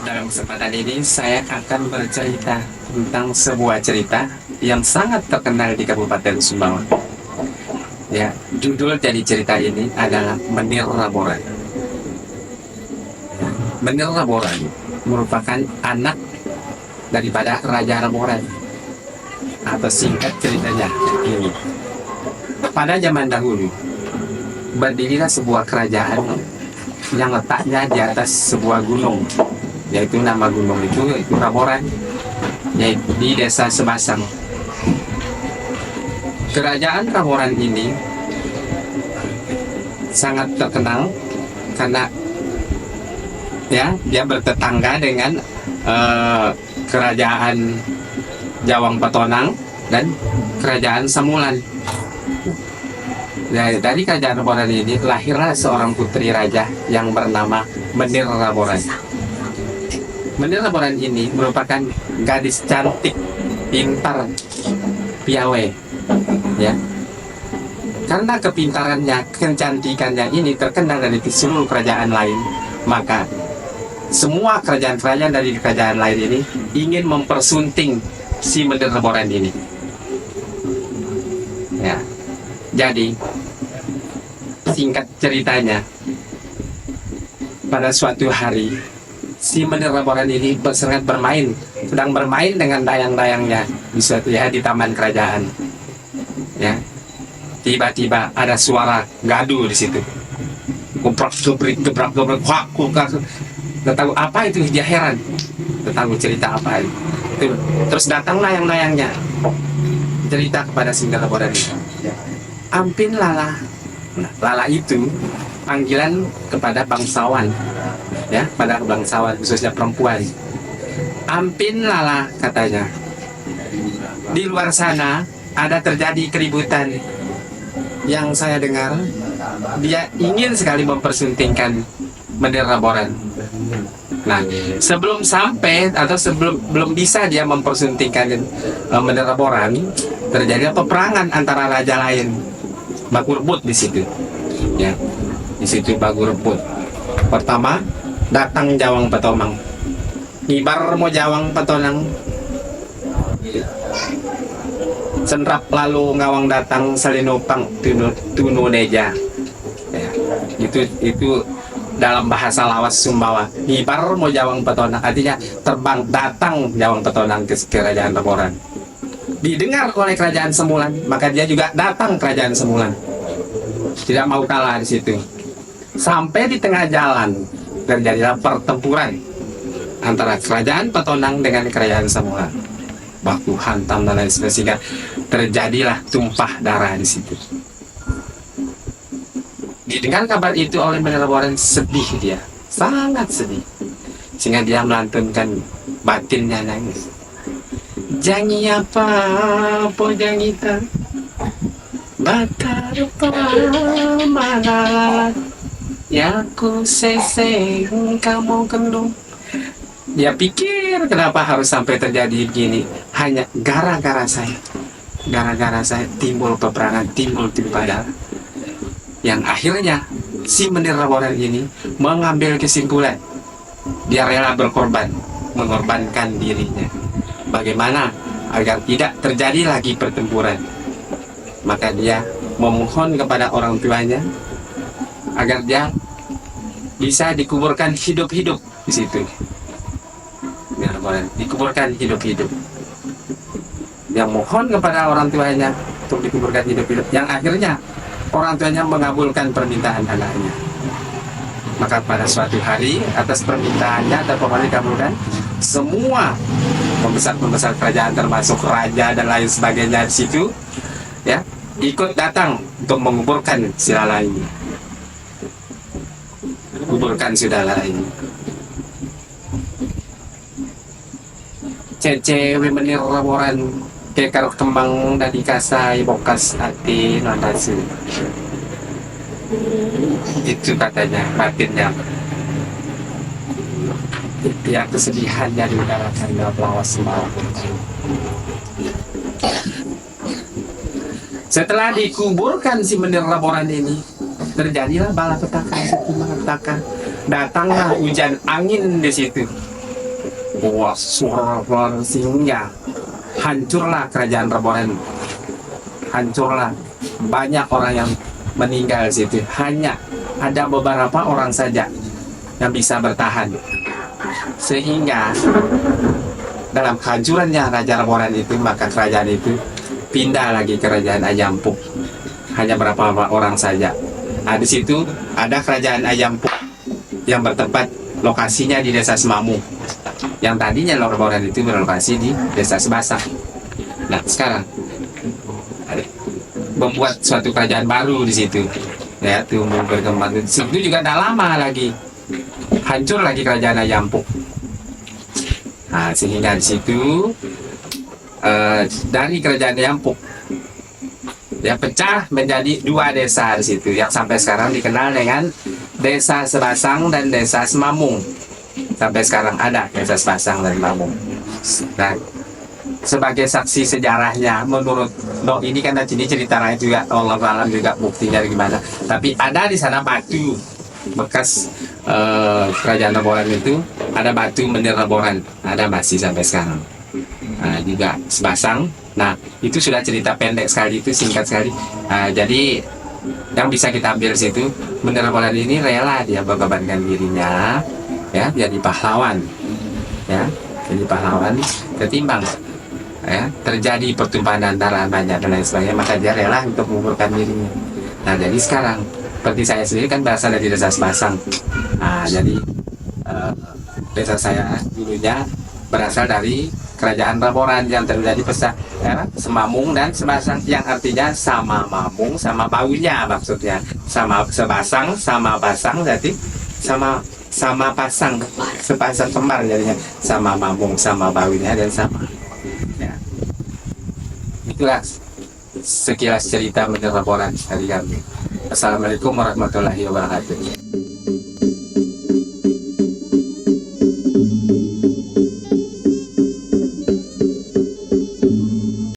Dalam kesempatan ini saya akan bercerita tentang sebuah cerita yang sangat terkenal di Kabupaten Sumbawa. Ya, judul dari cerita ini adalah Menir Raboran. Menir Raboran merupakan anak daripada Raja Raboran, atau singkat ceritanya ini. Pada zaman dahulu, berdirilah sebuah kerajaan yang letaknya di atas sebuah gunung, yaitu nama gunung itu Raboran, yaitu di desa Sebasang. Kerajaan Raboran ini sangat terkenal karena ya dia bertetangga dengan kerajaan Jawang Petonang dan kerajaan Samulan. Nah, dari kerajaan Raboran ini lahirlah seorang putri raja yang bernama Menir Raboran. Menir Raboran ini merupakan gadis cantik, pintar, piawai, ya. Karena kepintarannya, kecantikannya ini terkenal dari seluruh kerajaan lain, maka semua kerajaan-kerajaan dari kerajaan lain ini ingin mempersunting si Menir Raboran ini. Ya. Jadi, singkat ceritanya, pada suatu hari si Menir Raboran ini sedang bermain dengan dayang-dayangnya di taman kerajaan. Ya, tiba-tiba ada suara gaduh di situ. Gebrak-gebrik, gebrak-gebrik, nggak tahu apa itu, dia heran, nggak tahu cerita apa itu. Terus datang dayang-dayangnya cerita kepada si Menir Raboran itu. Ampin Lala. Nah, Lala itu panggilan kepada bangsawan, ya, pada bangsawan khususnya perempuan. Ampin Lala, katanya, di luar sana ada terjadi keributan. Yang saya dengar dia ingin sekali mempersuntingkan Menir Raboran. Nah, sebelum sampai atau belum bisa dia mempersuntingkan Menir Raboran, terjadi peperangan antara raja lain. Baku rebut di situ, ya, di situ baku rebut. Pertama datang Jawang Petonang, ngibar mau Jawang Petonang, senrap lalu ngawang datang salinopang tunu deja. Ya, itu dalam bahasa lawas Sumbawa. Ngibar mau Jawang Petonang artinya terbang datang Jawang Petonang ke kerajaan Raboran. Didengar oleh kerajaan Samulan, maka dia juga datang kerajaan Samulan. Tidak mau kalah di situ. Sampai di tengah jalan terjadilah pertempuran antara kerajaan Petonang dengan kerajaan Samulan. Baku hantam dan lain sebagainya, sehingga terjadilah tumpah darah di situ. Didengar kabar itu oleh Menir Raboran, sedih dia, sangat sedih, sehingga dia melantunkan batinnya nangis. Jangi apa janita batar mana ya ku seseng kamu kendung. Dia pikir kenapa harus sampai terjadi begini, hanya gara-gara saya timbul peperangan, timbul tumpah darah. Yang akhirnya si Menir Raboran ini mengambil kesimpulan, dia rela berkorban, mengorbankan dirinya. Bagaimana agar tidak terjadi lagi pertempuran? Maka dia memohon kepada orang tuanya agar dia bisa dikuburkan hidup-hidup di situ. Dikuburkan hidup-hidup. Yang mohon kepada orang tuanya untuk dikuburkan hidup-hidup. Yang akhirnya orang tuanya mengabulkan permintaan anaknya. Maka pada suatu hari atas permintaannya atau pokoknya dikabulkan, semua pembesar kerajaan termasuk raja dan lain sebagainya di situ, ya, ikut datang untuk menguburkan si Lala ini. Kuburkan si Lala ini. Cecewe Menir Raboran kekar kembang dari kasai bokas hati nondasu. Itu katanya batinnya. Ya, kesedihannya di udara karena lawas semalam. Setelah dikuburkan si Menir Laboran ini, terjadilah malapetaka, malapetaka. Datanglah hujan angin di situ. Wah, suara sehingga hancurlah kerajaan Laboran. Hancurlah, banyak orang yang meninggal di situ. Hanya ada beberapa orang saja yang bisa bertahan. Sehingga dalam kehancurannya Raja Laboran itu, maka kerajaan itu pindah lagi ke kerajaan Ayampuk. Hanya berapa orang saja. Nah, di situ ada kerajaan Ayampuk yang bertempat lokasinya di desa Semamung. Yang tadinya Laboran itu berlokasi di desa Sebasang. Nah, sekarang membuat suatu kerajaan baru di situ. Ya, tumbuh berkembang. Di situ juga tidak lama lagi hancur lagi kerajaan Ayampuk. Nah, sehingga di situ dari kerajaan Ayampuk ya pecah menjadi dua desa di situ yang sampai sekarang dikenal dengan Desa Sebasang dan Desa Semamung. Sampai sekarang ada Desa Sebasang dan Semamung. Nah, sebagai saksi sejarahnya menurut ini kan ini cerita lain juga, Allah alam juga buktinya gimana. Tapi ada di sana batu bekas kerajaan Laboran itu, ada batu Menir Laboran, ada masih sampai sekarang. Nah, juga Sebasang. Nah, itu sudah cerita pendek sekali, itu singkat sekali. Jadi yang bisa kita ambil situ, Menir Laboran ini rela dia mengorbankan dirinya, ya, jadi pahlawan, ya, jadi pahlawan ketimbang ya terjadi pertumpahan antara banyak dan lain sebagainya, maka dia rela untuk menguburkan dirinya. Nah, jadi sekarang seperti saya sendiri kan berasal dari desa Sebasang. Nah, jadi desa saya dulunya berasal dari kerajaan Laboran yang terjadi pesta Semamung dan Sebasang, yang artinya sama mamung sama baunya, maksudnya sama Sebasang sama pasang, jadi sama pasang, sepasang kembar jadinya, sama mamung sama baunya dan sama. Ya. Itulah sekilas cerita Menir Laboran dari kami. Assalamualaikum warahmatullahi wabarakatuh.